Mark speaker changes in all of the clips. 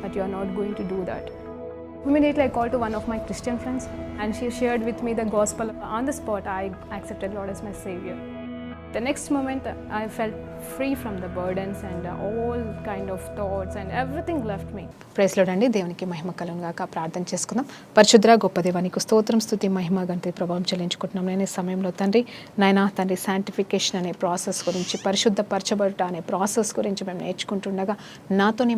Speaker 1: that you are not going to do that. Immediately I called to one of my Christian friends and she shared with me the gospel. On the spot I accepted Lord as my Savior. The next moment I felt free from the burdens and all kind of thoughts and everything left me.
Speaker 2: Praise Lord అండి. దేవునికి మహిమ కలుగును గాక. ప్రార్థన చేసుకుందాం. పరిశుద్ధ గొప్ప దేవానికి స్తోత్రం, స్తుతి, మహిమ, ఘనత, ప్రభావం చెల్లించుకుంటున్నాం. నేను ఈ సమయంలో తండ్రి శాంటిఫికేషన్ అనే ప్రాసెస్ గురించి, పరిశుద్ధపరచబడుట అనే ప్రాసెస్ గురించి మేము నేర్చుకుంటుండగా మాతోని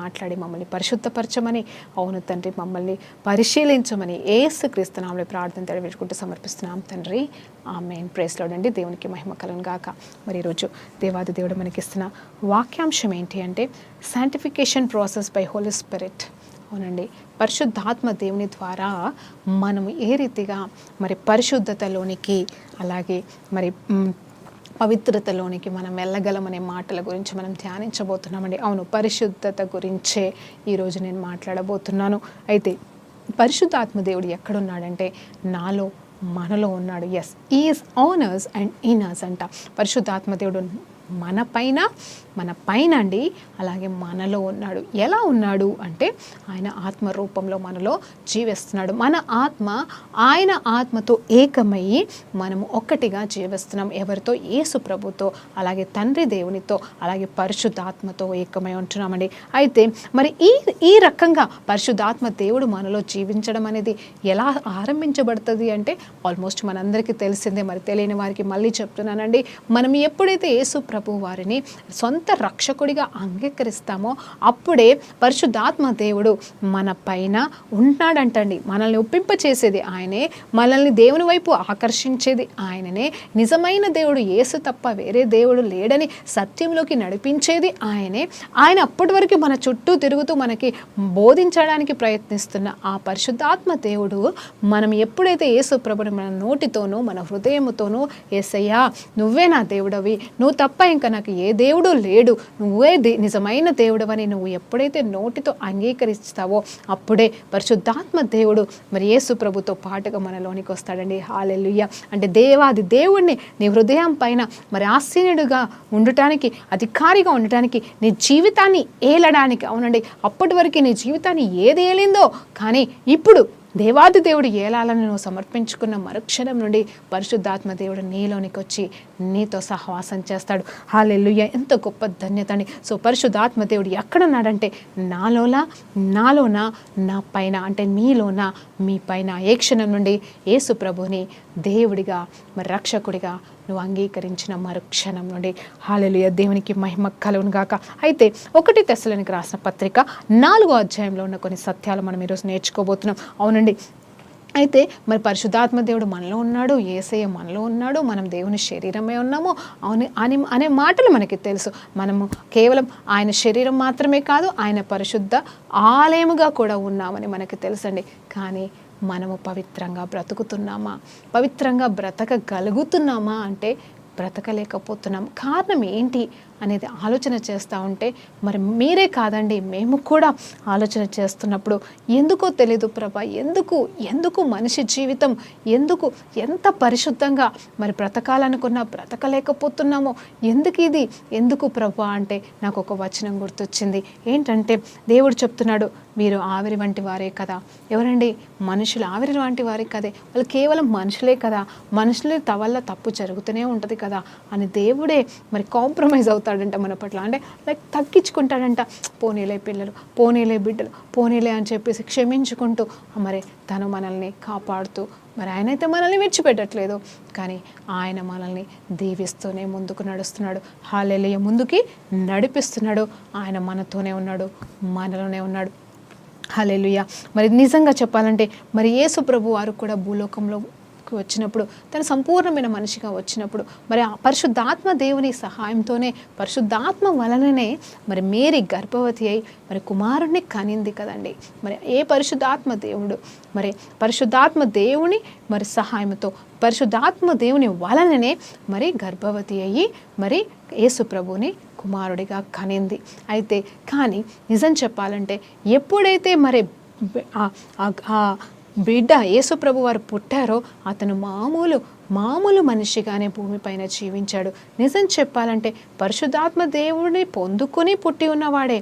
Speaker 2: మాట్లాడి మమ్మల్ని పరిశుద్ధపరచమని, అవును తండ్రి మమ్మల్ని పరిశీలించమని యేసుక్రీస్తు నామములో ప్రార్థన తెలియజేసుకుంటూ సమర్పిస్తున్నాం తండ్రి. ఆమేన్. ప్రైజ్ లార్డ్ అండి. దేవునికి మహిమ కలుగును గాక. మరి ఈరోజు దేవాది దేవుడు మనకిస్తున్న వాక్యాంశం ఏంటి అంటే sanctification process by Holy Spirit. అవునండి, పరిశుద్ధాత్మ దేవుని ద్వారా మనము ఏ రీతిగా మరి పరిశుద్ధతలోనికి, అలాగే మరి పవిత్రతలోనికి మనం వెళ్ళగలమనే మాటల గురించి మనం ధ్యానించబోతున్నామండి. అవును, పరిశుద్ధత గురించే ఈరోజు నేను మాట్లాడబోతున్నాను. అయితే పరిశుద్ధాత్మ దేవుడు ఎక్కడున్నాడంటే నాలో, మనలో ఉన్నాడు. Yes, is on us and in us అంట. పరిశుద్ధాత్మ దేవుడు మన పైన అండి, అలాగే మనలో ఉన్నాడు. ఎలా ఉన్నాడు అంటే ఆయన ఆత్మ రూపంలో మనలో జీవిస్తున్నాడు. మన ఆత్మ ఆయన ఆత్మతో ఏకమయ్యి మనము ఒక్కటిగా జీవిస్తున్నాం. ఎవరితో? యేసు ప్రభుతో, అలాగే తండ్రి దేవునితో, అలాగే పరిశుద్ధాత్మతో ఏకమై ఉంటున్నామండి. అయితే మరి ఈ రకంగా పరిశుద్ధాత్మ దేవుడు మనలో జీవించడం అనేది ఎలా ఆరంభించబడుతుంది అంటే ఆల్మోస్ట్ మనందరికీ తెలిసిందే. మరి తెలియని వారికి మళ్ళీ చెప్తున్నానండి. మనం ఎప్పుడైతే యేసు ప్రభు వారిని సొంత రక్షకుడిగా అంగీకరిస్తామో అప్పుడే పరిశుద్ధాత్మ దేవుడు మన పైన ఉన్నాడంటండి. మనల్ని ఒప్పింపచేసేది ఆయనే, మనల్ని దేవుని వైపు ఆకర్షించేది ఆయననే. నిజమైన దేవుడు యేసు తప్ప వేరే దేవుడు లేడని సత్యంలోకి నడిపించేది ఆయనే. ఆయన అప్పటి వరకు మన చుట్టూ తిరుగుతూ మనకి బోధించడానికి ప్రయత్నిస్తున్న ఆ పరిశుద్ధాత్మ దేవుడు మనం ఎప్పుడైతే యేసు ప్రభుని మన నోటితోనూ మన హృదయముతోనూ యేసయ్యా నువ్వే నా దేవుడవి, నువ్వు తప్ప ఇంకా నాకు ఏ దేవుడు లేడు, నువ్వే నిజమైన దేవుడవని నువ్వు ఎప్పుడైతే నోటితో అంగీకరిస్తావో అప్పుడే పరిశుద్ధాత్మ దేవుడు మరి యేసు ప్రభుతో పాటుగా మనలోనికి వస్తాడండి. హల్లెలూయా. అంటే దేవాది దేవుడిని నీ హృదయం పైన మరి ఆసీనుడుగా ఉండటానికి, అధికారిగా ఉండటానికి, నీ జీవితాన్ని ఏలడానికి. అవునండి, అప్పటి వరకు నీ జీవితాన్ని ఏది ఏలిందో కానీ ఇప్పుడు దేవాది దేవుడు ఏలాలని నువ్వు సమర్పించుకున్న మరుక్షణం నుండి పరిశుద్ధాత్మ దేవుడు నీలోనికి వచ్చి నీతో సహవాసం చేస్తాడు. హల్లెలూయా. ఎంత గొప్ప ధన్యత అండి. సో పరిశుద్ధాత్మ దేవుడు ఎక్కడున్నాడంటే నాలోనా నా పైన, అంటే మీలోనా మీ పైన. ఏ క్షణం నుండి యేసు ప్రభుని దేవుడిగా మరి రక్షకుడిగా నువ్వు అంగీకరించిన మరుక్షణం నుండి. హల్లెలూయా. దేవునికి మహిమ కలుగును గాక. అయితే 1 తెస్సలోనికి రాసిన పత్రిక 4వ అధ్యాయంలో ఉన్న కొన్ని సత్యాలు మనం ఈరోజు నేర్చుకోబోతున్నాం. అవునండి, అయితే మరి పరిశుద్ధాత్మ దేవుడు మనలో ఉన్నాడు, యేసయ్య మనలో ఉన్నాడు, మనం దేవుని శరీరమే ఉన్నాము అనే మాటలు మనకి తెలుసు. మనము కేవలం ఆయన శరీరం మాత్రమే కాదు, ఆయన పరిశుద్ధ ఆలయముగా కూడా ఉన్నామని మనకి తెలుసండి. కానీ మనము పవిత్రంగా బ్రతుకుతున్నామా, పవిత్రంగా బ్రతకగలుగుతున్నామా అంటే బ్రతకలేకపోతున్నాం. కారణం ఏంటి అనేది ఆలోచన చేస్తూ ఉంటే మరి మీరే కాదండి, మేము కూడా ఆలోచన చేస్తున్నప్పుడు ఎందుకో తెలీదు ప్రభా, ఎందుకు మనిషి జీవితం ఎంత పరిశుద్ధంగా మరి బ్రతకాలనుకున్నా బ్రతకలేకపోతున్నామో, ఎందుకు ప్రభా అంటే నాకు ఒక వచనం గుర్తొచ్చింది. ఏంటంటే దేవుడు చెప్తున్నాడు, మీరు ఆవిరి వంటి వారే కదా. ఎవరండి? మనుషులు ఆవిరి వంటి వారే కదే, వాళ్ళు కేవలం మనుషులే కదా, మనుషుల వల్ల తప్పు జరుగుతూనే ఉంటుంది కదా అని దేవుడే మరి కాంప్రమైజ్ అవుతాడంట మన పట్ల. అంటే లైక్ తగ్గించుకుంటాడంట. పోనీలే పిల్లలు, పోనీలే బిడ్డలు, పోనీలే అని చెప్పేసి క్షమించుకుంటూ మరి తను మనల్ని కాపాడుతూ మరి ఆయనైతే మనల్ని విడిచిపెట్టట్లేదు, కానీ ఆయన మనల్ని దీవిస్తూనే ముందుకు నడుస్తున్నాడు. హల్లెలూయా. ముందుకి నడిపిస్తున్నాడు. ఆయన మనతోనే ఉన్నాడు, మనలోనే ఉన్నాడు. హల్లెలూయా. మరి నిజంగా చెప్పాలంటే మరి యేసు ప్రభు వారు కూడా భూలోకంలో వచ్చినప్పుడు, తను సంపూర్ణమైన మనిషిగా వచ్చినప్పుడు మరి ఆ పరిశుద్ధాత్మ దేవుని సహాయంతోనే, పరిశుద్ధాత్మ వలననే మరి మేరీ గర్భవతి అయి మరి కుమారుణ్ణి కనింది కదండి. మరి ఏ పరిశుద్ధాత్మ దేవుడు, మరి పరిశుద్ధాత్మ దేవుని మరి సహాయంతో, పరిశుద్ధాత్మ దేవుని వలననే మరి గర్భవతి అయ్యి మరి యేసు ప్రభుని కుమారుడిగా కనింది. అయితే కానీ నిజం చెప్పాలంటే ఎప్పుడైతే మరి బిడ్డ యేసు ప్రభు వారు పుట్టారో అతను మామూలు మామూలు మనిషిగానే భూమిపైన జీవించాడు. నిజం చెప్పాలంటే పరిశుద్ధాత్మ దేవుడిని పొందుకొని పుట్టి ఉన్నవాడే,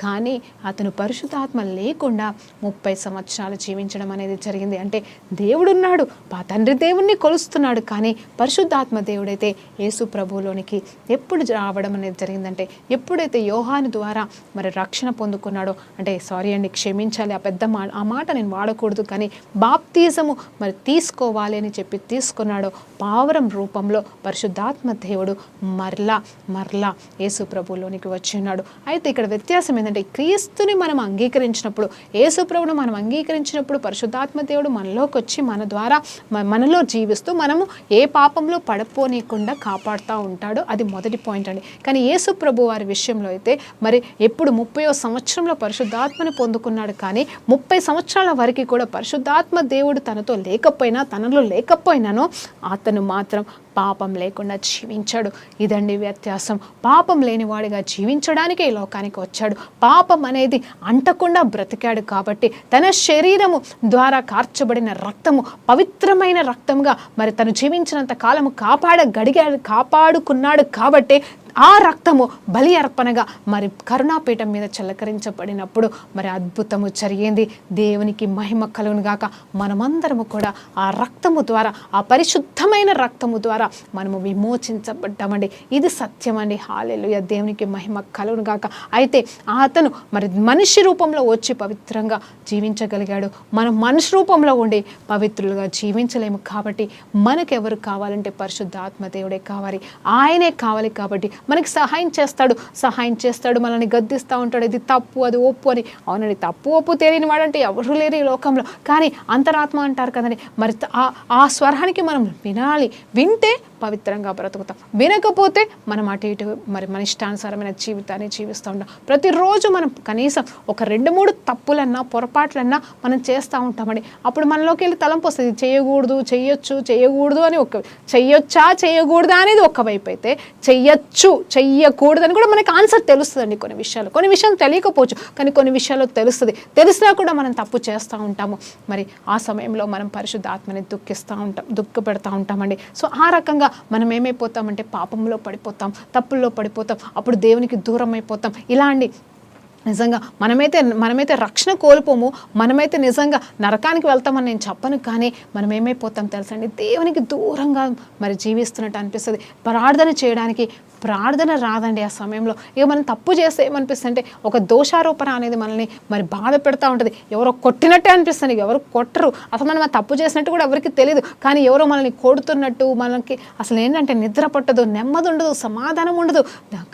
Speaker 2: కానీ అతను పరిశుద్ధాత్మ లేకుండా 30 సంవత్సరాలు జీవించడం అనేది జరిగింది. అంటే దేవుడున్నాడు, తండ్రి దేవుణ్ణి కొలుస్తున్నాడు, కానీ పరిశుద్ధాత్మ దేవుడైతే యేసు ప్రభువులోనికి ఎప్పుడు రావడం అనేది జరిగిందంటే ఎప్పుడైతే యోహాను ద్వారా మరి రక్షణ పొందుకున్నాడో, అంటే సారీ అండి, క్షమించాలి ఆ మాట నేను వాడకూడదు, కానీ బాప్తిజము మరి తీసుకోవాలి అని చెప్పి తీసుకున్నాడో, పావరం రూపంలో పరిశుద్ధాత్మ దేవుడు మరలా యేసు ప్రభువులోనికి వచ్చి ఉన్నాడు. అయితే ఇక్కడ వ్యత్యాసం ఏంటంటే క్రీస్తుని మనం అంగీకరించినప్పుడు, యేసు ప్రభువును మనం అంగీకరించినప్పుడు పరిశుద్ధాత్మ దేవుడు మనలోకి వచ్చి మన ద్వారా మనలో జీవిస్తూ మనము ఏ పాపంలో పడిపోనీయకుండా కాపాడుతూ ఉంటాడో, అది మొదటి పాయింట్ అండి. కానీ యేసు ప్రభు వారి విషయంలో అయితే మరి ఎప్పుడు 30వ సంవత్సరంలో పరిశుద్ధాత్మని పొందుకున్నాడు, కానీ 30 సంవత్సరాల వరకు కూడా పరిశుద్ధాత్మ దేవుడు తనలో లేకపోయినానో అతను మాత్రం పాపం లేకుండా జీవించాడు. ఇదండి వ్యత్యాసం. పాపం లేనివాడిగా జీవించడానికి ఈ లోకానికి వచ్చాడు. పాపం అనేది అంటకుండా బ్రతికాడు కాబట్టి తన శరీరము ద్వారా కార్చబడిన రక్తము పవిత్రమైన రక్తంగా మరి తను జీవించినంత కాలము కాపాడుకున్నాడు కాబట్టి ఆ రక్తము బలి అర్పణగా మరి కరుణాపీఠం మీద చల్లకరించబడినప్పుడు మరి అద్భుతము జరిగింది. దేవునికి మహిమ కలుగును గాక. మనమందరము కూడా ఆ రక్తము ద్వారా, ఆ పరిశుద్ధమైన రక్తము ద్వారా మనము విమోచించబడ్డామండి. ఇది సత్యం అండి. హల్లెలూయా, దేవునికి మహిమ కలుగును గాక. అయితే అతను మరి మనిషి రూపంలో వచ్చి పవిత్రంగా జీవించగలిగాడు. మనం మనిషి రూపంలో ఉండి పవిత్రులుగా జీవించలేము కాబట్టి మనకెవరు కావాలంటే పరిశుద్ధాత్మ దేవుడే కావాలి, ఆయనే కావాలి. కాబట్టి మనకి సహాయం చేస్తాడు, మనల్ని గద్దిస్తూ ఉంటాడు, ఇది తప్పు అది ఒప్పు అని. అవునండి, తప్పు ఒప్పు తెలియని వాడంటే ఎవరు లేరు ఈ లోకంలో. కానీ అంతరాత్మ అంటారు కదండి, మరి ఆ స్వరానికి మనం వినాలి. వింటే పవిత్రంగా బ్రతుకుతాం, వినకపోతే మనం అటు ఇటు మరి మన ఇష్టానుసారమైన జీవితాన్ని జీవిస్తూ ఉంటాం. ప్రతిరోజు మనం కనీసం ఒక 2-3 తప్పులన్నా పొరపాట్లన్నా మనం చేస్తూ ఉంటామండి. అప్పుడు మనలోకి వెళ్ళి తలంపు వస్తుంది, చేయకూడదు, చేయకూడదు అని. చెయ్యొచ్చా చేయకూడదా అనేది ఒకవైపు అయితే, చెయ్యకూడదని కూడా మనకి ఆన్సర్ తెలుస్తుందండి. కొన్ని విషయాలు తెలియకపోవచ్చు, కానీ కొన్ని విషయాలు తెలిసినా కూడా మనం తప్పు చేస్తూ ఉంటాము. మరి ఆ సమయంలో మనం పరిశుద్ధాత్మని దుఃఖపెడతా ఉంటామండి. సో ఆ రకంగా మనం ఏమైపోతామంటే పాపంలో పడిపోతాం, తప్పుల్లో పడిపోతాం, అప్పుడు దేవునికి దూరం అయిపోతాం. ఇలా అండి, నిజంగా మనమైతే రక్షణ కోల్పోము, మనమైతే నిజంగా నరకానికి వెళ్తామని నేను చెప్పను, కానీ మనం ఏమైపోతాం తెలుసండి, దేవునికి దూరంగా మరి జీవిస్తున్నట్టు అనిపిస్తుంది. ప్రార్థన చేయడానికి ప్రార్థన రాదండి ఆ సమయంలో. ఇక మనం తప్పు చేస్తే ఏమనిపిస్తుంది అంటే ఒక దోషారోపణ అనేది మనల్ని మరి బాధ పెడతా ఉంటుంది. ఎవరో కొట్టినట్టే అనిపిస్తుంది, ఎవరు కొట్టరు, అసలు మనం తప్పు చేసినట్టు కూడా ఎవరికి తెలియదు, కానీ ఎవరో మనల్ని కొడుతున్నట్టు, మనకి అసలు ఏంటంటే నిద్ర పట్టదు, నెమ్మది ఉండదు, సమాధానం ఉండదు.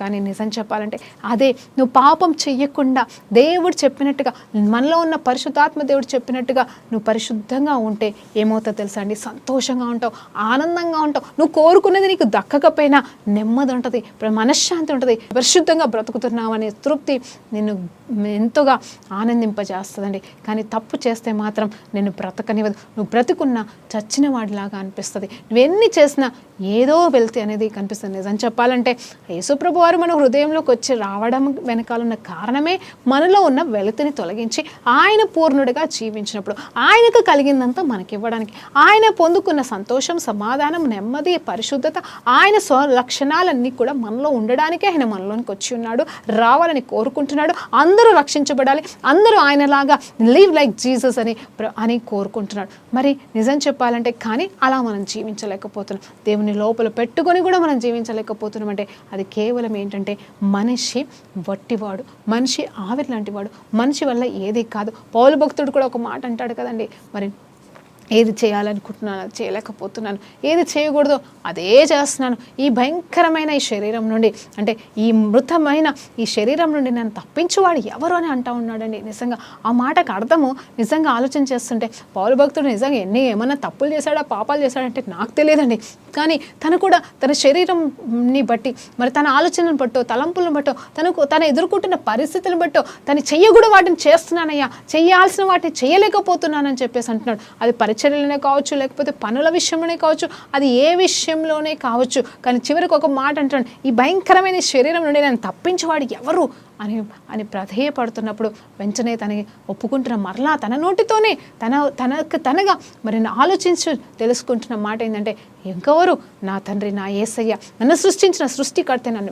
Speaker 2: కానీ నిజం చెప్పాలంటే అదే నువ్వు పాపం చెయ్యకుండా దేవుడు చెప్పినట్టుగా, మనలో ఉన్న పరిశుద్ధాత్మ దేవుడు చెప్పినట్టుగా నువ్వు పరిశుద్ధంగా ఉంటే ఏమవుతుందో తెలుసా అండి, సంతోషంగా ఉంటావు, ఆనందంగా ఉంటావు. నువ్వు కోరుకున్నది నీకు దక్కకపోయినా నెమ్మది ఉంటుంది, మనశ్శాంతి ఉంటుంది, పరిశుద్ధంగా బ్రతుకుతున్నావు అనే తృప్తి నిన్ను ఎంతగా ఆనందింపజేస్తుందండి. కానీ తప్పు చేస్తే మాత్రం నిన్ను బ్రతకనివ్వదు. నువ్వు బ్రతుకున్నా చచ్చిన వాడిలాగా అనిపిస్తుంది. నువ్వెన్ని చేసినా ఏదో వెళ్తే అనేది కనిపిస్తుంది. నిజం చెప్పాలంటే యేసుప్రభు వారు మన హృదయంలోకి వచ్చి రావడం వెనకాలన్న కారణమే మనలో ఉన్న వెలుతుని తొలగించి ఆయన పూర్ణుడిగా జీవించినప్పుడు ఆయనకు కలిగిందంతా మనకివ్వడానికి, ఆయన పొందుకున్న సంతోషం, సమాధానం, నెమ్మది, పరిశుద్ధత, ఆయన లక్షణాలన్నీ కూడా మనలో ఉండడానికే ఆయన మనలోనికి వచ్చి ఉన్నాడు, రావాలని కోరుకుంటున్నాడు. అందరూ రక్షించబడాలి, అందరూ ఆయనలాగా లివ్ లైక్ జీసస్ అని కోరుకుంటున్నాడు. మరి నిజం చెప్పాలంటే కానీ అలా మనం జీవించలేకపోతున్నాం, దేవుని లోపల పెట్టుకొని కూడా మనం జీవించలేకపోతున్నాం. అంటే అది కేవలం ఏంటంటే మనిషి వట్టివాడు, మనిషి ఆవిరి లాంటి వాడు, మనిషి వల్ల ఏది కాదు. పౌలు భక్తుడు కూడా ఒక మాట అంటాడు కదండి, మరి ఏది చేయాలనుకుంటున్నాను అది చేయలేకపోతున్నాను, ఏది చేయకూడదో అదే చేస్తున్నాను, ఈ భయంకరమైన ఈ శరీరం నుండి, అంటే ఈ మృతమైన ఈ శరీరం నుండి నన్ను తప్పించువాడు ఎవరు అని అంటూ ఉన్నాడండి. నిజంగా ఆ మాటకు అర్థము నిజంగా ఆలోచన చేస్తుంటే పౌలు భక్తుడు నిజంగా ఏమన్నా తప్పులు చేశాడా, పాపాలు చేశాడంటే నాకు తెలియదండి. కానీ తను కూడా తన శరీరంని బట్టి, మరి తన ఆలోచనను బట్టో, తలంపులను బట్టో, తను ఎదుర్కొంటున్న పరిస్థితులను బట్టో, తను చెయ్యకూడదు వాటిని చేస్తున్నానయ్యా, చేయాల్సిన వాటిని చేయలేకపోతున్నానని చెప్పేసి అంటున్నాడు. అది పరిచర్యలోనే కావచ్చు, లేకపోతే పనుల విషయంలోనే కావచ్చు, అది ఏ విషయంలోనే కావచ్చు. కానీ చివరికి ఒక మాట అంటాడు, ఈ భయంకరమైన శరీరం నుండి నన్ను తప్పించేవాడు ఎవరు అని అని ప్రాధేయపడుతున్నప్పుడు వెంటనే తనకి ఒప్పుకుంటున్న మరలా తన నోటితోనే తనగా మరి ఆలోచించి తెలుసుకుంటున్న మాట ఏంటంటే, ఇంకెవరు, నా తండ్రి, నా యేసయ్య, నన్ను సృష్టించిన సృష్టికర్త నన్ను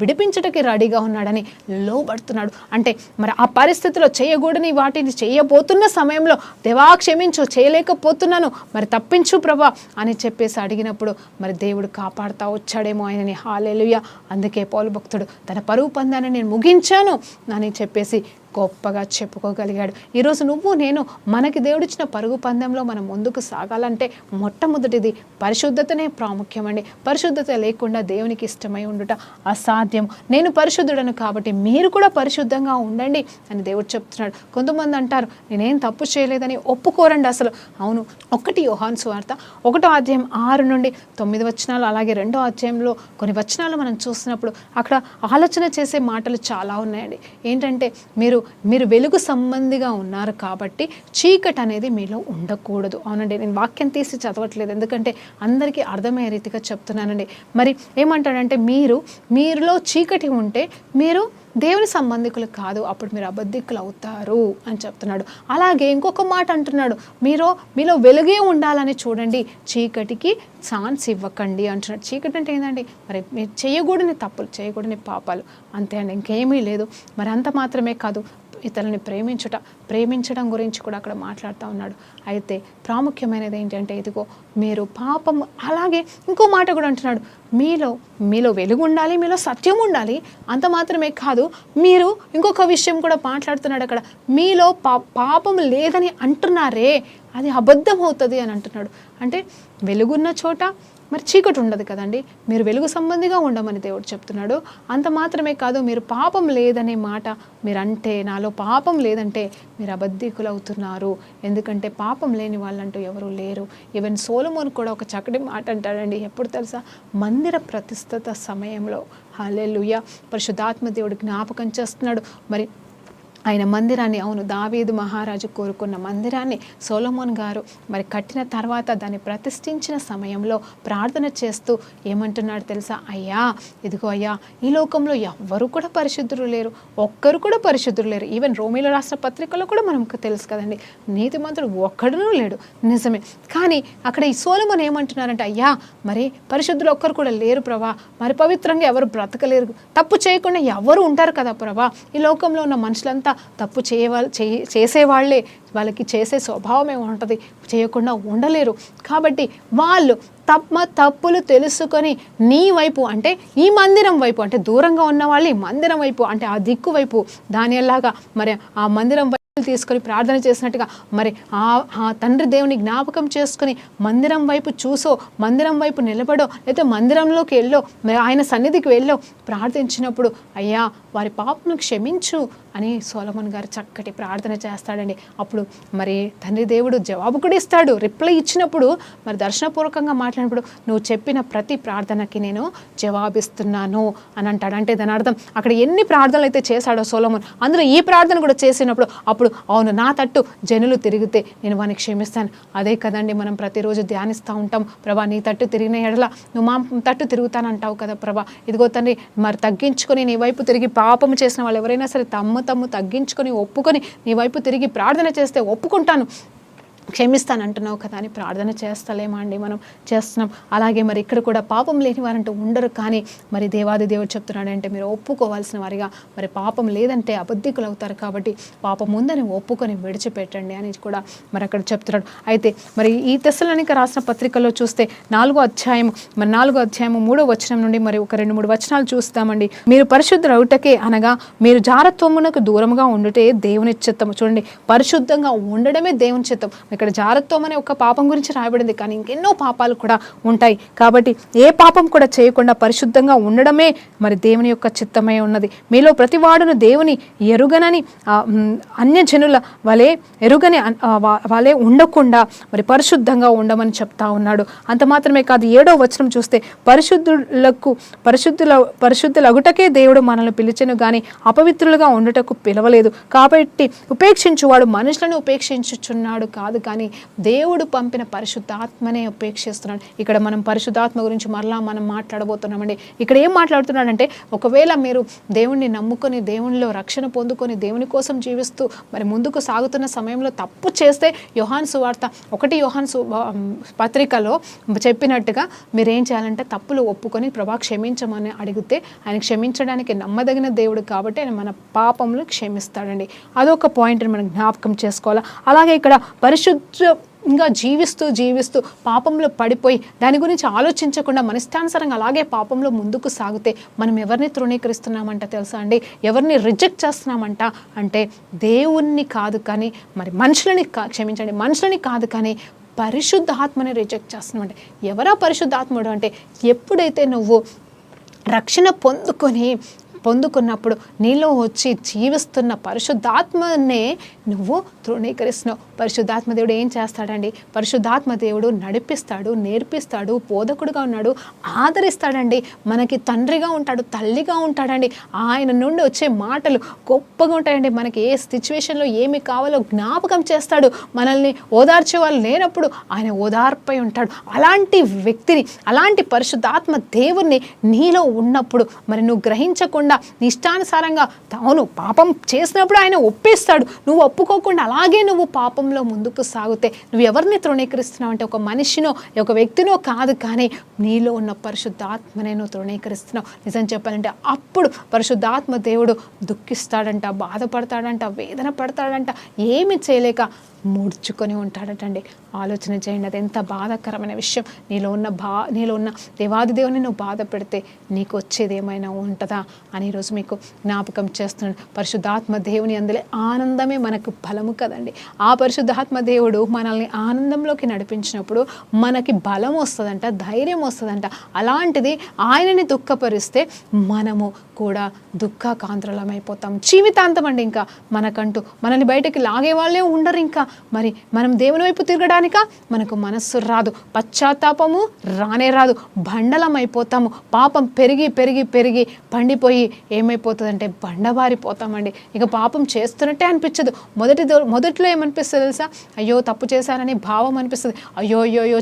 Speaker 2: విడిపించడానికి రెడీగా ఉన్నాడని లోబడుతున్నాడు. అంటే మరి ఆ పరిస్థితిలో చేయకూడని వాటిని చేయబోతున్న సమయంలో, దేవా క్షమించు, చేయలేకపోతున్నాను, మరి తప్పించు ప్రభా అని చెప్పేసి అడిగినప్పుడు మరి దేవుడు కాపాడుతా వచ్చాడేమో ఆయనని. హల్లెలూయా. అందుకే పౌలు భక్తుడు తన పరుగు పందాన్ని నేను ముగించాను అని చెప్పేసి గొప్పగా చెప్పుకోగలిగాడు. ఈరోజు నువ్వు నేను మనకి దేవుడిచ్చిన పరుగు పందెంలో మనం ముందుకు సాగాలంటే మొట్టమొదటిది పరిశుద్ధతనే ప్రాముఖ్యమండి. పరిశుద్ధత లేకుండా దేవునికి ఇష్టమై ఉండుట అసాధ్యం. నేను పరిశుద్ధుడను కాబట్టి మీరు కూడా పరిశుద్ధంగా ఉండండి అని దేవుడు చెప్తున్నాడు. కొంతమంది అంటారు నేనేం తప్పు చేయలేదని, ఒప్పుకోరండి అసలు. అవును, 1 యోహాను సువార్త 1వ అధ్యాయం 6 నుండి 9 వచనాలు, అలాగే 2వ అధ్యాయంలో కొన్ని వచనాలు మనం చూసినప్పుడు అక్కడ ఆలోచన చేసే మాటలు చాలా ఉన్నాయండి. ఏంటంటే మీరు వెలుగు సంబంధిగా ఉన్నారు కాబట్టి చీకటి అనేది మీలో ఉండకూడదు. అవునండి, నేను వాక్యం తీసి చదవట్లేదు, ఎందుకంటే అందరికీ అర్థమయ్యే రీతిగా చెప్తున్నానండి. మరి ఏమంటాడంటే, మీరులో చీకటి ఉంటే మీరు దేవుని సంబంధికులు కాదు, అప్పుడు మీరు అబద్ధికులు అవుతారు అని చెప్తున్నాడు. అలాగే ఇంకొక మాట అంటున్నాడు, మీలో వెలుగే ఉండాలని చూడండి, చీకటికి ఛాన్స్ ఇవ్వకండి అంటున్నాడు. చీకటి అంటే ఏంటండి? మరి మీరు చేయకూడని తప్పులు, చేయకూడని పాపాలు, అంతే అండి, ఇంకేమీ లేదు. మరి అంత మాత్రమే కాదు, ఇతరులని ప్రేమించడం గురించి కూడా అక్కడ మాట్లాడుతూ ఉన్నాడు. అయితే ప్రాముఖ్యమైనది ఏంటంటే, ఇదిగో మీరు పాపం, అలాగే ఇంకో మాట కూడా అంటున్నాడు, మీలో వెలుగు ఉండాలి, మీలో సత్యం ఉండాలి. అంత మాత్రమే కాదు, మీరు ఇంకొక విషయం కూడా మాట్లాడుతున్నాడు అక్కడ, మీలో పాపం లేదని అంటున్నారే, అది అబద్ధం అవుతుంది అని అంటున్నాడు. అంటే వెలుగున్న చోట మరి చీకటి ఉండదు కదండి. మీరు వెలుగు సంబంధిగా ఉండమని దేవుడు చెప్తున్నాడు. అంత మాత్రమే కాదు, మీరు పాపం లేదనే మాట మీరంటే, నాలో పాపం లేదంటే మీరు అబద్ధికులు అవుతున్నారు. ఎందుకంటే పాపం లేని వాళ్ళంటూ ఎవరు లేరు. ఈవెన్ సోలొమోను కూడా ఒక చక్కటి మాట అంటాడండి. ఎప్పుడు తెలుసా? మందిర ప్రతిష్ఠిత సమయంలో. హల్లెలూయా. పరిశుద్ధాత్మ దేవుడు జ్ఞాపకం చేస్తున్నాడు. మరి ఆయన మందిరాన్ని, అవును, దావీదు మహారాజు కోరుకున్న మందిరాన్ని సొలొమోన్ గారు మరి కట్టిన తర్వాత దాన్ని ప్రతిష్ఠించిన సమయంలో ప్రార్థన చేస్తూ ఏమంటున్నాడు తెలుసా? అయ్యా, ఇదిగో అయ్యా, ఈ లోకంలో ఎవ్వరు కూడా పరిశుద్ధులు లేరు, ఒక్కరు కూడా పరిశుద్ధులు లేరు. ఈవెన్ రోమీలో రాసిన పత్రికలో కూడా మనకు తెలుసు కదండి, నీతిమంతుడు ఒక్కడునూ లేడు. నిజమే. కానీ అక్కడ ఈ సొలొమోన్ ఏమంటున్నారంటే, అయ్యా, మరి పరిశుద్ధులు ఒక్కరు కూడా లేరు ప్రభా, మరి పవిత్రంగా ఎవరు బ్రతకలేరు, తప్పు చేయకుండా ఎవరు ఉంటారు కదా ప్రభా. ఈ లోకంలో ఉన్న మనుషులంతా తప్పు చేసేవాళ్లే, వాళ్ళకి చేసే స్వభావమే ఉంటుంది, చేయకుండా ఉండలేరు. కాబట్టి వాళ్ళు తప్పులు తెలుసుకొని నీ వైపు, అంటే ఈ మందిరం వైపు, అంటే దూరంగా ఉన్న వాళ్ళు ఈ మందిరం వైపు, అంటే ఆ దిక్కు వైపు, దానిలాగా మరి ఆ మందిరం తీసుకొని ప్రార్థన చేసినట్టుగా మరి ఆ తండ్రి దేవుని జ్ఞాపకం చేసుకుని మందిరం వైపు చూసో, మందిరం వైపు నిలబడో, లేకపోతే మందిరంలోకి వెళ్ళో, మరి ఆయన సన్నిధికి వెళ్ళో ప్రార్థించినప్పుడు, అయ్యా, వారి పాపను క్షమించు అని సొలొమోన్ గారు చక్కటి ప్రార్థన చేస్తాడండి. అప్పుడు మరి తండ్రి దేవుడు జవాబు కూడా ఇస్తాడు. రిప్లై ఇచ్చినప్పుడు, మరి దర్శనపూర్వకంగా మాట్లాడినప్పుడు, నువ్వు చెప్పిన ప్రతి ప్రార్థనకి నేను జవాబిస్తున్నాను అని అంటాడు. అంటే దాని అర్థం అక్కడ ఎన్ని ప్రార్థనలు అయితే చేశాడో సొలొమోన్, అందులో ఈ ప్రార్థన కూడా చేసినప్పుడు, అప్పుడు అవును, నా తట్టు జనులు తిరిగితే నేను వారిని క్షమిస్తాను. అదే కదండి మనం ప్రతిరోజు ధ్యానిస్తూ ఉంటాం. ప్రభా, నీ తట్టు తిరిగిన ఎడల నువ్వు మా తట్టు తిరుగుతానంటావు కదా ప్రభా. ఇదిగో తండ్రి, మరి తగ్గించుకొని నీ వైపు తిరిగి, పాపము చేసిన వాళ్ళు ఎవరైనా సరే తమ్ము తగ్గించుకొని ఒప్పుకొని నీ వైపు తిరిగి ప్రార్థన చేస్తే ఒప్పుకుంటాను, క్షమిస్తాను అంటున్నావు కదా అని ప్రార్థన చేస్తలేమా అండి? మనం చేస్తున్నాం. అలాగే మరి ఇక్కడ కూడా పాపం లేని వారంటూ ఉండరు, కానీ మరి దేవాది దేవుడు చెప్తున్నాడంటే మీరు ఒప్పుకోవాల్సిన వారిగా, మరి పాపం లేదంటే అబద్ధికులు అవుతారు, కాబట్టి పాపం ఉందని ఒప్పుకొని విడిచిపెట్టండి అని కూడా మరి అక్కడ చెప్తున్నాడు. అయితే మరి ఈ తెస్సలోనిక రాసిన పత్రికలో చూస్తే 4వ అధ్యాయం 3వ వచనం నుండి మరి ఒక 2-3 వచనాలు చూస్తామండి. మీరు పరిశుద్ధులవుటకే అనగా మీరు జారత్వమునకు దూరంగా ఉండుటే దేవుని చిత్తము. చూడండి, పరిశుద్ధంగా ఉండడమే దేవుని చిత్తం. ఇక్కడ జారత్వం అనే ఒక పాపం గురించి రాయబడింది, కానీ ఇంకెన్నో పాపాలు కూడా ఉంటాయి. కాబట్టి ఏ పాపం కూడా చేయకుండా పరిశుద్ధంగా ఉండడమే మరి దేవుని యొక్క చిత్తమై ఉన్నది. మీలో ప్రతివాడును దేవుని ఎరుగనని అన్యజనుల వలె ఉండకుండా మరి పరిశుద్ధంగా ఉండమని చెప్తా ఉన్నాడు. అంత మాత్రమే కాదు, 7వ వచనం చూస్తే పరిశుద్ధులగుటకే దేవుడు మనల్ని పిలిచెను గాని అపవిత్రులుగా ఉండుటకు పిలవలేదు. కాబట్టి ఉపేక్షించువాడు మనుషులను ఉపేక్షించుచున్నాడు కాదు కానీ దేవుడు పంపిన పరిశుద్ధాత్మనే ఉపేక్షిస్తున్నాడు. ఇక్కడ మనం పరిశుద్ధాత్మ గురించి మరలా మనం మాట్లాడబోతున్నామండి. ఇక్కడ ఏం మాట్లాడుతున్నాడంటే, ఒకవేళ మీరు దేవుణ్ణి నమ్ముకొని దేవునిలో రక్షణ పొందుకొని దేవుని కోసం జీవిస్తూ మరి ముందుకు సాగుతున్న సమయంలో తప్పు చేస్తే యోహాను సువార్త 1 యోహాను పత్రికలో చెప్పినట్టుగా మీరేం చేయాలంటే తప్పులు ఒప్పుకొని ప్రభా క్షమించమని అడిగితే ఆయన క్షమించడానికి నమ్మదగిన దేవుడు కాబట్టి ఆయన మన పాపములు క్షమిస్తాడండి. అదొక పాయింట్ని మనం జ్ఞాపకం చేసుకోవాలి. అలాగే ఇక్కడ ఇంకా జీవిస్తూ పాపంలో పడిపోయి దాని గురించి ఆలోచించకుండా మనస్థానుసారంగా అలాగే పాపంలో ముందుకు సాగితే మనం ఎవరిని తృణీకరిస్తున్నామంట తెలుసా అండి? ఎవరిని రిజెక్ట్ చేస్తున్నామంట అంటే దేవుణ్ణి కాదు కానీ మరి మనుషులని కాదు కానీ పరిశుద్ధాత్మని రిజెక్ట్ చేస్తున్నామంటే. ఎవరా పరిశుద్ధాత్ముడు అంటే, ఎప్పుడైతే నువ్వు రక్షణ పొందుకున్నప్పుడు నీలో వచ్చి జీవిస్తున్న పరిశుద్ధాత్మనే నువ్వు తృణీకరిస్తున్నావు. పరిశుద్ధాత్మ దేవుడు ఏం చేస్తాడండి? పరిశుద్ధాత్మ దేవుడు నడిపిస్తాడు, నేర్పిస్తాడు, బోధకుడుగా ఉన్నాడు, ఆదరిస్తాడండి, మనకి తండ్రిగా ఉంటాడు, తల్లిగా ఉంటాడండి. ఆయన నుండి వచ్చే మాటలు గొప్పగా ఉంటాయండి. మనకి ఏ సిచ్యువేషన్లో ఏమి కావాలో జ్ఞాపకం చేస్తాడు. మనల్ని ఓదార్చే వాళ్ళు లేనప్పుడు ఆయన ఓదార్పై ఉంటాడు. అలాంటి వ్యక్తిని, అలాంటి పరిశుద్ధాత్మ దేవుణ్ణి నీలో ఉన్నప్పుడు మరి నువ్వు గ్రహించకుండా నీ ఇష్టానుసారంగా అవును పాపం చేసినప్పుడు ఆయన ఒప్పిస్తాడు. నువ్వు ఒప్పుకోకుండా అలాగే నువ్వు పాపంలో ముందుకు సాగితే నువ్వు ఎవరిని తృణీకరిస్తున్నావు అంటే ఒక మనిషినో ఒక వ్యక్తినో కాదు కానీ నీలో ఉన్న పరిశుద్ధాత్మనే నువ్వు తృణీకరిస్తున్నావు. నిజం చెప్పాలంటే అప్పుడు పరిశుద్ధాత్మ దేవుడు దుఃఖిస్తాడంట, బాధపడతాడంట, వేదన పడతాడంట, ఏమి చేయలేక ముడుచుకొని ఉంటాడటండి. ఆలోచన చేయండి, అది ఎంత బాధాకరమైన విషయం. నీలో ఉన్న దేవాది దేవుని నువ్వు బాధ పెడితే నీకు వచ్చేది ఏమైనా ఉంటుందా అని ఈరోజు మీకు జ్ఞాపకం చేస్తున్నాడు. పరిశుద్ధాత్మ దేవుని అందులో ఆనందమే మనకు బలము కదండి. ఆ పరిశుద్ధాత్మ దేవుడు మనల్ని ఆనందంలోకి నడిపించినప్పుడు మనకి బలం వస్తుందంట, ధైర్యం వస్తుందంట. అలాంటిది ఆయనని దుఃఖపరిస్తే మనము కూడా దుఃఖకాంతరమైపోతాం జీవితాంతం అండి. ఇంకా మనకంటూ మనల్ని బయటకి లాగే వాళ్ళే ఉండరు. ఇంకా మరి మనం దేవుని వైపు తిరగడానిక మనకు మనస్సు రాదు, పశ్చాత్తాపము రాదు, బండలం అయిపోతాము. పాపం పెరిగి పెరిగి పెరిగి పండిపోయి ఏమైపోతుందంటే బండబారిపోతామండి. ఇక పాపం చేస్తున్నట్టే అనిపించదు. మొదట్లో ఏమనిపిస్తుంది తెలుసా? అయ్యో తప్పు చేశానని భావం అనిపిస్తుంది. అయ్యో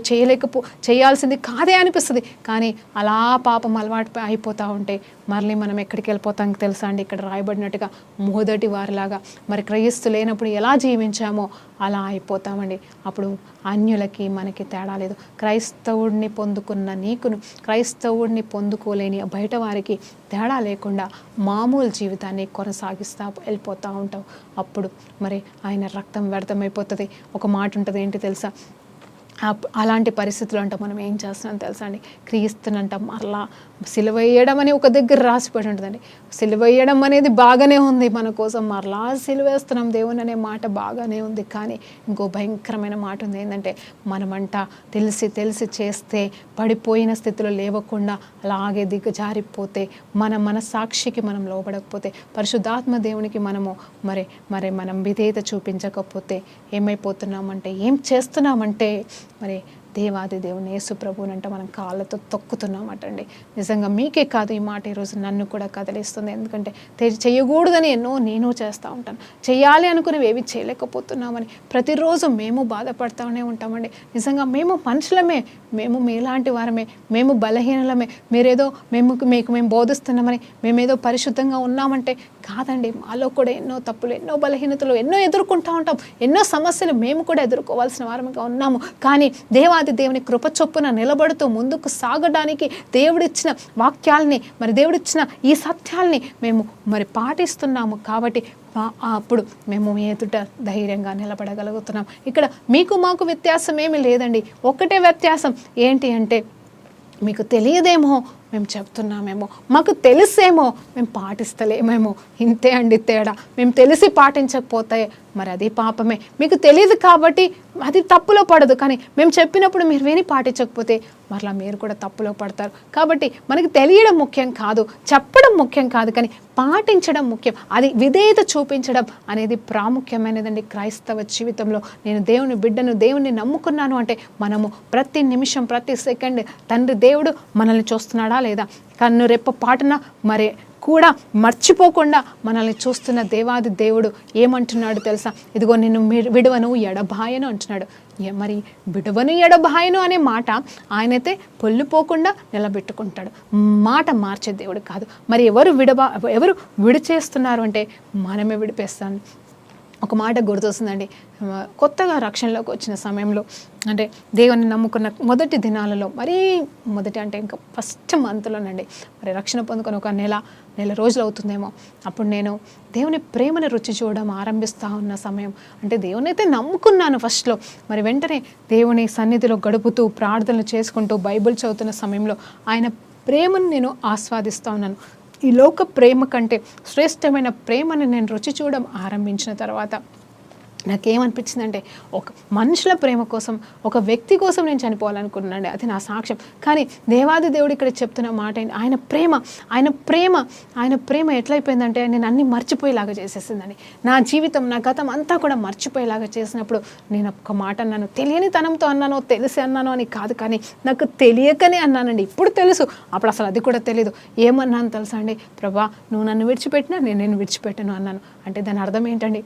Speaker 2: చేయాల్సింది కాదే అనిపిస్తుంది. కానీ అలా పాపం అలవాటు అయిపోతూ ఉంటే మళ్ళీ మనం ఎక్కడికి వెళ్ళిపోతాం తెలుసా అండి? ఇక్కడ రాయబడినట్టుగా మొదటి వారిలాగా మరి క్రైస్తు లేనప్పుడు ఎలా జీవించామో అలా అయిపోతామండి. అప్పుడు అన్యులకి మనకి తేడా లేదు. క్రైస్తవుడిని పొందుకున్న నీకును క్రైస్తవుడిని పొందుకోలేని బయట వారికి తేడా లేకుండా మామూలు జీవితాన్ని కొనసాగిస్తూ వెళ్ళిపోతూ ఉంటావు. అప్పుడు మరి ఆయన రక్తం వ్యర్థమైపోతుంది. ఒక మాట ఉంటుంది, ఏంటి తెలుసా? అలాంటి పరిస్థితులు అంట మనం ఏం చేస్తున్నాం తెలుసా అండి? క్రీస్తునంట మరలా సిలువ వేయడం అని ఒక దగ్గర రాసిపడి ఉంటుందండి. సిలువ వేయడం అనేది బాగానే ఉంది, మన కోసం మరలా సిలువ వేస్తున్నాం దేవుని అనే మాట బాగానే ఉంది. కానీ ఇంకో భయంకరమైన మాట ఉంది, ఏంటంటే మనమంట తెలిసి చేస్తే పడిపోయిన స్థితిలో లేవకుండా అలాగే దిగజారిపోతే మన సాక్షికి మనం లోబడకపోతే పరిశుద్ధాత్మ దేవునికి మరి మనం విధేయత చూపించకపోతే ఏమైపోతున్నామంటే, ఏం చేస్తున్నామంటే మరి దేవాది దేవుని యేసు ప్రభువునంట మనం కాళ్ళతో తొక్కుతున్నామటండి. నిజంగా మీకే కాదు ఈ మాట ఈరోజు నన్ను కూడా కదిలిస్తుంది. ఎందుకంటే చేయకూడదని ఎన్నో నేను చేస్తూ ఉంటాను, చేయాలి అనుకునేవి ఏవి చేయలేకపోతున్నామని ప్రతిరోజు మేము బాధపడుతూనే ఉంటామండి. నిజంగా మేము మనుషులమే, మేము మీలాంటి వారమే, మేము బలహీనలమే. మేము బోధిస్తున్నామని మేమేదో పరిశుద్ధంగా ఉన్నామంటే కాదండి. మాలో కూడా ఎన్నో తప్పులు, ఎన్నో బలహీనతలు ఎన్నో ఎదుర్కొంటూ ఉంటాం. ఎన్నో సమస్యలు మేము కూడా ఎదుర్కోవాల్సిన వారముగా ఉన్నాము. కానీ దేవుని కృప చొప్పున నిలబడుతూ ముందుకు సాగడానికి దేవుడిచ్చిన వాక్యాలని మరి దేవుడిచ్చిన ఈ సత్యాల్ని మేము మరి పాటిస్తున్నాము. కాబట్టి అప్పుడు మేము ఎదుట ధైర్యంగా నిలబడగలుగుతున్నాం. ఇక్కడ మీకు మాకు వ్యత్యాసం ఏమీ లేదండి. ఒకటే వ్యత్యాసం ఏంటి అంటే, మీకు తెలియదేమో మేము చెప్తున్నామేమో, మాకు తెలిసేమో మేము పాటిస్తలేమేమో, ఇంతే అండి తేడా. మేము తెలిసి పాటించకపోతే మరి అది పాపమే. మీకు తెలియదు కాబట్టి అది తప్పులో పడదు. కానీ మేము చెప్పినప్పుడు మీరు విని పాటించకపోతే మరలా మీరు కూడా తప్పులో పడతారు. కాబట్టి మనకి తెలియడం ముఖ్యం కాదు, చెప్పడం ముఖ్యం కాదు, కానీ పాటించడం ముఖ్యం. అది విధేయత చూపించడం అనేది ప్రాముఖ్యమైనదండి క్రైస్తవ జీవితంలో. నేను దేవుని బిడ్డను, దేవుని నమ్ముకున్నాను అంటే మనము ప్రతి నిమిషం, ప్రతి సెకండ్ తండ్రి దేవుడు మనల్ని చూస్తున్నాడా లేదా, కన్ను రెప్ప పాటున మరి కూడా మర్చిపోకుండా మనల్ని చూస్తున్న దేవాది దేవుడు ఏమంటున్నాడు తెలుసా? ఇదిగో నిన్ను విడువను ఎడబాయను అంటున్నాడు. మరి విడువను ఎడబాయను అనే మాట ఆయనైతే పొల్లిపోకుండా నిలబెట్టుకుంటాడు. మాట మార్చే దేవుడు కాదు. మరి ఎవరు విడిచేస్తున్నారు అంటే మనమే విడిపేస్తాను. ఒక మాట గుర్తొస్తుందండి. కొత్తగా రక్షణలోకి వచ్చిన సమయంలో, అంటే దేవుని నమ్ముకున్న మొదటి దినాలలో, మరీ మొదటి అంటే ఇంకా ఫస్ట్ మంత్లోనండి, మరి రక్షణ పొందుకొని ఒక నెల రోజులు అవుతుందేమో, అప్పుడు నేను దేవుని ప్రేమను రుచి చూడడం ఆరంభిస్తూ ఉన్న సమయం. అంటే దేవుని అయితే నమ్ముకున్నాను ఫస్ట్లో, మరి వెంటనే దేవుని సన్నిధిలో గడుపుతూ ప్రార్థనలు చేసుకుంటూ బైబిల్ చదువుతున్న సమయంలో ఆయన ప్రేమను నేను ఆస్వాదిస్తూ ఉన్నాను. ఈ లోక ప్రేమ కంటే శ్రేష్టమైన ప్రేమను నేను రుచి చూడడం ఆరంభించిన తర్వాత నాకేమనిపించిందంటే, ఒక మనుషుల ప్రేమ కోసం, ఒక వ్యక్తి కోసం నేను చనిపోవాలనుకున్నానండి. అది నా సాక్ష్యం. కానీ దేవాది దేవుడు ఇక్కడ చెప్తున్న మాట ఏంటి? ఆయన ప్రేమ ఎట్లయిపోయిందంటే నేను అన్నీ మర్చిపోయేలాగా చేసేసిందని. నా జీవితం, నా గతం అంతా కూడా మర్చిపోయేలాగా చేసినప్పుడు నేను ఒక మాట అన్నాను. తెలియని తనంతో అన్నానో తెలిసి అన్నానో అని కాదు, కానీ నాకు తెలియకనే అన్నానండి. ఇప్పుడు తెలుసు, అప్పుడు అసలు అది కూడా తెలియదు. ఏమన్నాను తెలుసా అండి? ప్రభా, నువ్వు నన్ను విడిచిపెట్టినా నేను విడిచిపెట్టను అన్నాను. అంటే దాని అర్థం ఏంటండి?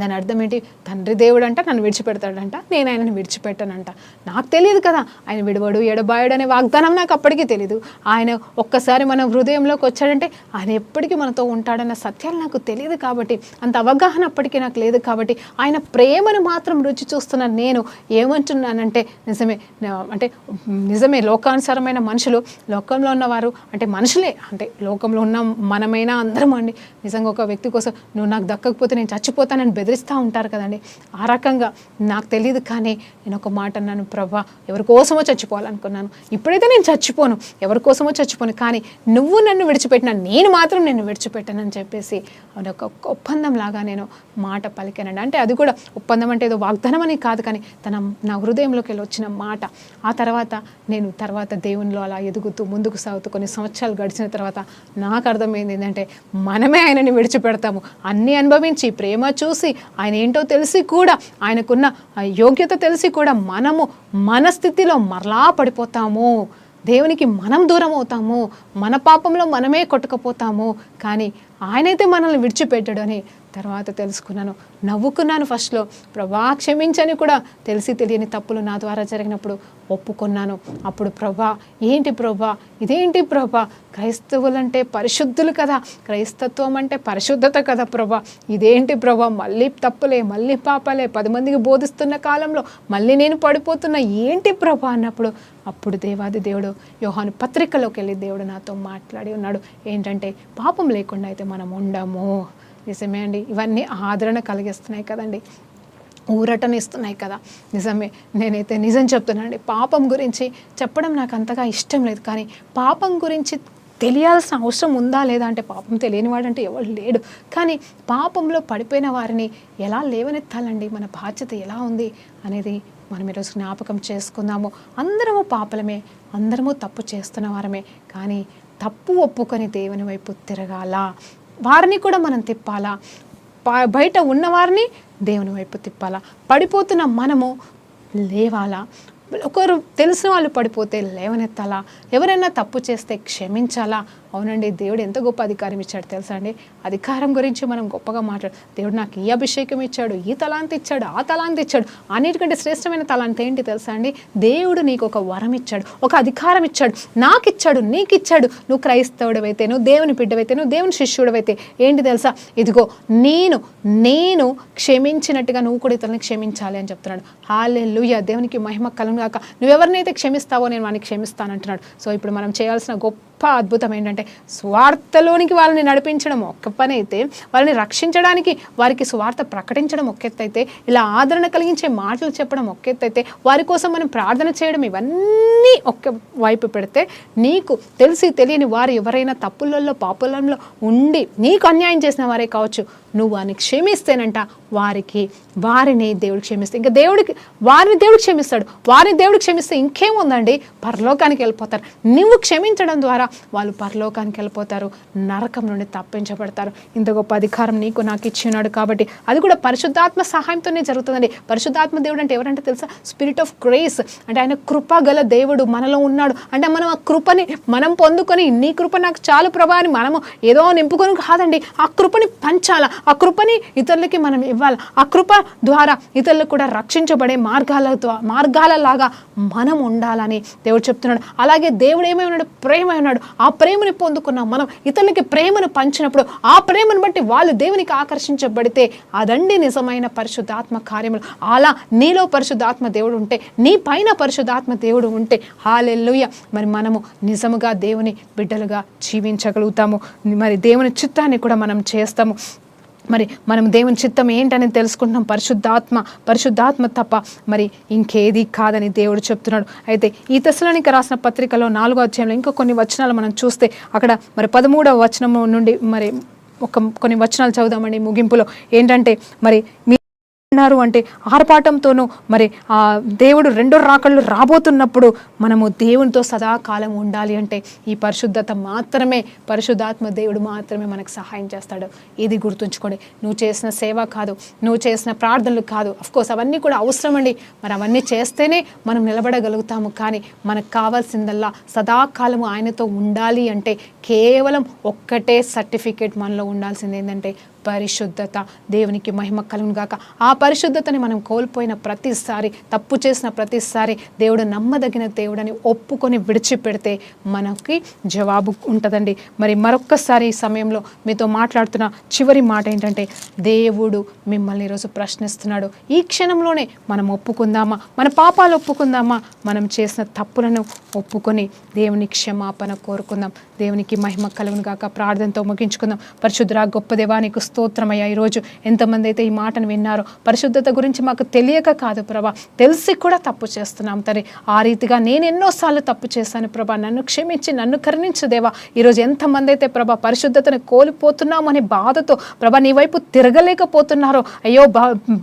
Speaker 2: దాని అర్థం ఏంటి? తండ్రి దేవుడు అంట నన్ను విడిచిపెడతాడంట, నేను ఆయనను విడిచిపెట్టానంట. నాకు తెలియదు కదా ఆయన విడవడు ఎడబాయడు అనే వాగ్దానం నాకు అప్పటికీ తెలీదు. ఆయన ఒక్కసారి మన హృదయంలోకి వచ్చాడంటే ఆయన ఎప్పటికీ మనతో ఉంటాడన్న సత్యాలు నాకు తెలియదు. కాబట్టి అంత అవగాహన అప్పటికీ నాకు లేదు. కాబట్టి ఆయన ప్రేమను మాత్రం రుచి చూస్తున్న నేను ఏమంటున్నానంటే, నిజమే లోకానుసారమైన మనుషులు, లోకంలో ఉన్నవారు అంటే మనుషులే, అంటే లోకంలో ఉన్న మనమైనా అందరం అండి, నిజంగా ఒక వ్యక్తి కోసం నువ్వు నాకు దక్కకపోతే నేను చచ్చిపోతానని బెదిరిస్తూ ఉంటారు కదండి. ఆ రకంగా నాకు తెలియదు. కానీ నేను ఒక మాట అన్నాను, ప్రభా, ఎవరి కోసమో చచ్చిపోవాలనుకున్నాను. ఇప్పుడైతే నేను చచ్చిపోను, ఎవరి కోసమో చచ్చిపోను, కానీ నువ్వు నన్ను విడిచిపెట్టినా నేను మాత్రం నిన్ను విడిచిపెట్టానని చెప్పేసి ఒక ఒప్పందం లాగా నేను మాట పలికానండి. అంటే అది కూడా ఒప్పందం అంటే ఏదో వాగ్దానం అని కాదు, కానీ నా హృదయంలోకి వెళ్ళి వచ్చిన మాట. ఆ తర్వాత దేవునిలో అలా ఎదుగుతూ ముందుకు సాగుతూ కొన్ని సంవత్సరాలు గడిచిన తర్వాత నాకు అర్థమైంది ఏంటంటే, మనమే ఆయనని విడిచిపెడతాము. అన్నీ అనుభవించి ప్రేమ చూసి ఆయన ఏంటో తెలిసి కూడా, ఆయనకున్న యోగ్యత తెలిసి కూడా మనము మన స్థితిలో మరలా పడిపోతాము. దేవునికి మనం దూరం అవుతాము, మన పాపంలో మనమే కొట్టుకుపోతాము. కానీ ఆయనైతే మనల్ని విడిచిపెట్టాడు అని తర్వాత తెలుసుకున్నాను. నవ్వుకున్నాను ఫస్ట్లో. ప్రభా క్షమించని కూడా తెలిసి తెలియని తప్పులు నా ద్వారా జరిగినప్పుడు ఒప్పుకున్నాను. అప్పుడు ప్రభా ఏంటి ప్రభా, ఇదేంటి ప్రభా, క్రైస్తవులంటే పరిశుద్ధులు కదా, క్రైస్తత్వం అంటే పరిశుద్ధత కదా ప్రభా, ఇదేంటి ప్రభా, మళ్ళీ తప్పులే, మళ్ళీ పాపాలే, 10 మందికి బోధిస్తున్న కాలంలో మళ్ళీ నేను పడిపోతున్నా, ఏంటి ప్రభా అన్నప్పుడు అప్పుడు దేవాది దేవుడు యోహాను పత్రికలోకి వెళ్ళి దేవుడు నాతో మాట్లాడి ఉన్నాడు. ఏంటంటే, పాపం లేకుండా అయితే మనం ఉండము. నిజమే అండి, ఇవన్నీ ఆదరణ కలిగిస్తున్నాయి కదండి, ఊరటనిస్తున్నాయి కదా. నిజమే, నేనైతే నిజం చెప్తున్నానండి. పాపం గురించి చెప్పడం నాకు అంతగా ఇష్టం లేదు, కానీ పాపం గురించి తెలియాల్సిన అవసరం ఉందా లేదా అంటే, పాపం తెలియని వాడంటే ఎవరు లేడు. కానీ పాపంలో పడిపోయిన వారిని ఎలా లేవనెత్తాలండి, మన బాధ్యత ఎలా ఉంది అనేది మనం ఈరోజు జ్ఞాపకం చేసుకుందాము. అందరము పాపలమే, అందరము తప్పు చేస్తున్న వారమే, కానీ తప్పు ఒప్పుకొని దేవుని వైపు తిరగాల, వారిని కూడా మనం తిప్పాలా, బయట ఉన్నవారిని దేవుని వైపు తిప్పాలా, పడిపోతున్న మనము లేవాలా, ఒకరు తెలిసిన వాళ్ళు పడిపోతే లేవనెత్తాలా, ఎవరైనా తప్పు చేస్తే క్షమించాలా. అవునండి, దేవుడు ఎంత గొప్ప అధికారం ఇచ్చాడు తెలుసా అండి. అధికారం గురించి మనం గొప్పగా దేవుడు నాకు ఈ అభిషేకం ఇచ్చాడు, ఈ తలాంతి ఇచ్చాడు, ఆ తలాంతి ఇచ్చాడు. అన్నిటికంటే శ్రేష్టమైన తలాంతి ఏంటి తెలుసా అండి? దేవుడు నీకు ఒక వరం ఇచ్చాడు, ఒక అధికారం ఇచ్చాడు, నాకు ఇచ్చాడు, నీకు ఇచ్చాడు. నువ్వు క్రైస్తవుడవైతే, నువ్వు దేవుని బిడ్డవైతే, నువ్వు దేవుని శిష్యుడవైతే ఏంటి తెలుసా, ఇదిగో నేను క్షమించినట్టుగా నువ్వు కూడా ఇతరులను క్షమించాలి అని చెప్తున్నాడు. హల్లెలూయా, దేవునికి మహిమ కలుగును గాక. నువ్వెవరినైతే క్షమిస్తావో నేను వాడిని క్షమిస్తానంటున్నాడు. సో ఇప్పుడు మనం చేయాల్సిన గొప్ప అద్భుతం ఏంటంటే, స్వార్థలోనికి వాళ్ళని నడిపించడం ఒక్క పని అయితే, వాళ్ళని రక్షించడానికి వారికి స్వార్థ ప్రకటించడం ఒక్క ఎత్తు అయితే, ఇలా ఆదరణ కలిగించే మాటలు చెప్పడం ఒక్క ఎత్తు అయితే, వారి కోసం మనం ప్రార్థన చేయడం, ఇవన్నీ ఒక్క వైపు పెడితే, నీకు తెలిసి తెలియని వారు ఎవరైనా తప్పులలో పాపులలో ఉండి నీకు అన్యాయం చేసిన వారే కావచ్చు, నువ్వు వారిని క్షమిస్తేనంట వారిని దేవుడు క్షమిస్తే, ఇంకా వారిని దేవుడు క్షమిస్తాడు. వారిని దేవుడు క్షమిస్తే ఇంకేముందండి, పరలోకానికి వెళ్ళిపోతారు. నువ్వు క్షమించడం ద్వారా వాళ్ళు పరలోకానికి వెళ్ళిపోతారు, నరకం నుండి తప్పించబడతారు. ఇంత గొప్ప అధికారం నీకు నాకు ఇచ్చి ఉన్నాడు కాబట్టి అది కూడా పరిశుద్ధాత్మ సహాయంతోనే జరుగుతుందండి. పరిశుద్ధాత్మ దేవుడు అంటే ఎవరంటే తెలుసా? స్పిరిట్ ఆఫ్ గ్రేస్ అంటే ఆయన కృప గల దేవుడు మనలో ఉన్నాడు. అంటే మనం ఆ కృపని మనం పొందుకొని నీ కృప నాకు చాలు ప్రభా అని మనము ఏదో నింపుకొని కాదండి, ఆ కృపని పంచాలా, ఆ కృపని ఇతరులకి మనం ఇవ్వాలి. ఆ కృప ద్వారా ఇతరులకు కూడా రక్షించబడే మార్గాలలాగా మనం ఉండాలని దేవుడు చెప్తున్నాడు. అలాగే దేవుడు ఏమై ఉన్నాడు? ప్రేమ ఉన్నాడు. ఆ ప్రేమని పొందుకున్నాం మనం. ఇతరులకి ప్రేమను పంచినప్పుడు ఆ ప్రేమను బట్టి వాళ్ళు దేవునికి ఆకర్షించబడితే అదండి నిజమైన పరిశుద్ధాత్మ కార్యములు. అలా నీలో పరిశుద్ధాత్మ దేవుడు ఉంటే, నీ పైన పరిశుద్ధాత్మ దేవుడు ఉంటే హల్లెలూయా, మరి మనము నిజముగా దేవుని బిడ్డలుగా జీవించగలుగుతాము. మరి దేవుని చిత్తాన్ని కూడా మనం చేస్తాము. మరి మనం దేవుని చిత్తం ఏంటని తెలుసుకుంటున్నాం. పరిశుద్ధాత్మ తప్ప మరి ఇంకేది కాదని దేవుడు చెప్తున్నాడు. అయితే ఈ తెస్సలోనిక రాసిన పత్రికలో 4వ అధ్యాయంలో ఇంకా కొన్ని వచనాలు మనం చూస్తే అక్కడ మరి 13వ వచనము నుండి మరి కొన్ని వచనాలు చదువుదామండి ముగింపులో. ఏంటంటే మరి ఉన్నారు అంటే ఆర్పాటంతోనూ మరి ఆ దేవుడు రెండో రాకళ్ళు రాబోతున్నప్పుడు మనము దేవునితో సదాకాలం ఉండాలి అంటే ఈ పరిశుద్ధత మాత్రమే, పరిశుద్ధాత్మ దేవుడు మాత్రమే మనకు సహాయం చేస్తాడు. ఇది గుర్తుంచుకోండి. నువ్వు చేసిన సేవ కాదు, నువ్వు చేసిన ప్రార్థనలు కాదు, అఫ్కోర్స్ అవన్నీ కూడా అవసరమండి. మరి అవన్నీ చేస్తేనే మనం నిలబడగలుగుతాము. కానీ మనకు కావాల్సిందల్లా సదాకాలము ఆయనతో ఉండాలి అంటే కేవలం ఒక్కటే సర్టిఫికేట్ మనలో ఉండాల్సింది ఏంటంటే పరిశుద్ధత. దేవునికి మహిమ కలుగును గాక. ఆ పరిశుద్ధతని మనం కోల్పోయిన ప్రతిసారి, తప్పు చేసిన ప్రతిసారి దేవుడు నమ్మదగిన దేవుడని ఒప్పుకొని విడిచిపెడితే మనకి జవాబు ఉంటుందండి. మరి మరొక్కసారి ఈ సమయంలో మీతో మాట్లాడుతున్న చివరి మాట ఏంటంటే దేవుడు మిమ్మల్ని ఈరోజు ప్రశ్నిస్తున్నాడు. ఈ క్షణంలోనే మనం ఒప్పుకుందామా, మన పాపాలు ఒప్పుకుందామా, మనం చేసిన తప్పులను ఒప్పుకొని దేవుని క్షమాపణ కోరుకుందాం. దేవునికి మహిమ కలుగును గాక. ప్రార్థనతో ముగించుకుందాం. పరిశుద్ధుడా గొప్ప దేవానికి స్తోత్రమయ్యా. ఈరోజు ఎంతమంది అయితే ఈ మాటను విన్నారో, పరిశుద్ధత గురించి మాకు తెలియక కాదు ప్రభా, తెలిసి కూడా తప్పు చేస్తున్నాం తండ్రి. ఆ రీతిగా నేను ఎన్నోసార్లు తప్పు చేశాను ప్రభా, నన్ను క్షమించి నన్ను కరుణించు దేవా. ఈరోజు ఎంతమంది అయితే ప్రభా పరిశుద్ధతను కోల్పోతున్నాం అనే బాధతో ప్రభా నీ వైపు తిరగలేకపోతున్నారో, అయ్యో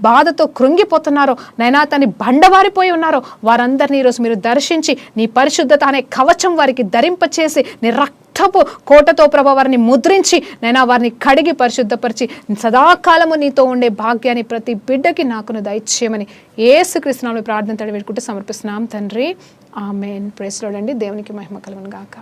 Speaker 2: బాధతో కృంగిపోతున్నారో, నైనా తని బండవారిపోయి ఉన్నారో, వారందరినీ ఈరోజు మీరు దర్శించి నీ పరిశుద్ధత అనే కవచం వారికి ధరింపచేసి నీ రక్తపు కోటతో ప్రభా వారిని ముద్రించి నైనా వారిని కడిగి పరిశుద్ధపరిచి సదాకాలము నీతో ఉండే భాగ్యాన్ని ప్రతి బిడ్డకి నాకును దయచేయమని యేసుక్రీస్తు నామములో ప్రార్థన తడి వేడుకుంటూ సమర్పిస్తున్నాం తండ్రి. ఆమేన్. ప్రైజ్ లార్డ్ అండి. దేవునికి మహిమ కలుగును గాక.